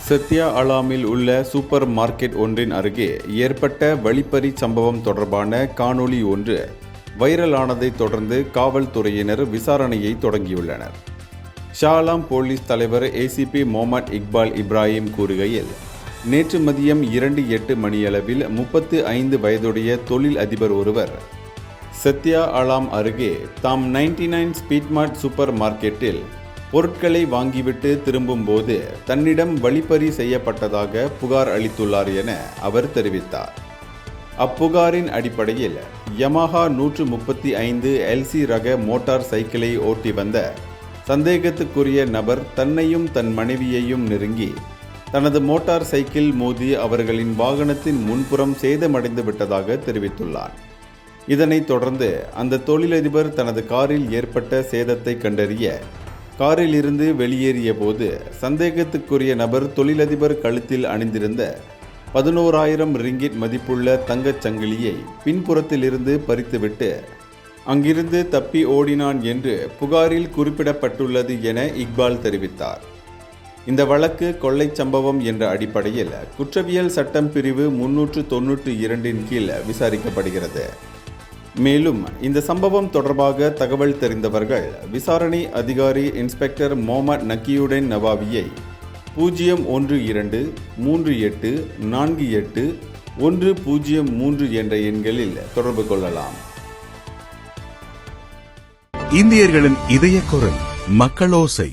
சத்யா அலாமில் உள்ள super market ஒன்றின் அருகே ஏற்பட்ட வழிப்பறி சம்பவம் தொடர்பான காணொளி ஒன்று வைரலானதை தொடர்ந்து காவல்துறையினர் விசாரணையை தொடங்கியுள்ளனர். ஷா அலாம் போலீஸ் தலைவர் ஏசிபி முகமது இக்பால் இப்ராஹிம் கூறுகையில், நேற்று மதியம் 2:08 மணியளவில் 35 வயதுடைய தொழில் அதிபர் ஒருவர் சத்யா அலாம் அருகே தாம் 99 ஸ்பீட்மார்ட் சூப்பர் மார்க்கெட்டில் பொருட்களை வாங்கிவிட்டு திரும்பும்போது தன்னிடம் வழிப்பறி செய்யப்பட்டதாக புகார் அளித்துள்ளார் என அவர் தெரிவித்தார். அப்புகாரின் அடிப்படையில் யமஹா 135 LC ரக மோட்டார் சைக்கிளை ஓட்டி வந்த சந்தேகத்துக்குரிய நபர் தன்னையும் தன் மனைவியையும் நெருங்கி தனது மோட்டார் சைக்கிள் மோதி அவர்களின் வாகனத்தின் முன்புறம் சேதமடைந்து விட்டதாக தெரிவித்துள்ளார். இதனைத் தொடர்ந்து அந்த தொழிலதிபர் தனது காரில் ஏற்பட்ட சேதத்தை கண்டறிய காரில் இருந்து வெளியேறிய போது சந்தேகத்துக்குரிய நபர் தொழிலதிபர் கழுத்தில் அணிந்திருந்த 11,000 ரிங்கிட் மதிப்புள்ள தங்கச் சங்கிலியை பின்புறத்திலிருந்து பறித்துவிட்டு அங்கிருந்து தப்பி ஓடினான் என்று புகாரில் குறிப்பிடப்பட்டுள்ளது என இக்பால் தெரிவித்தார். இந்த வழக்கு கொள்ளை சம்பவம் என்ற அடிப்படையில் குற்றவியல் சட்டம் பிரிவு 392 கீழ் விசாரிக்கப்படுகிறது. மேலும் இந்த சம்பவம் தொடர்பாக தகவல் தெரிந்தவர்கள் விசாரணை அதிகாரி இன்ஸ்பெக்டர் முகமது நக்கியுடன் நவாவியை 0123848 என்ற எண்களில் தொடர்பு கொள்ளலாம். இந்தியர்களின் இதய குரல் மக்களோசை.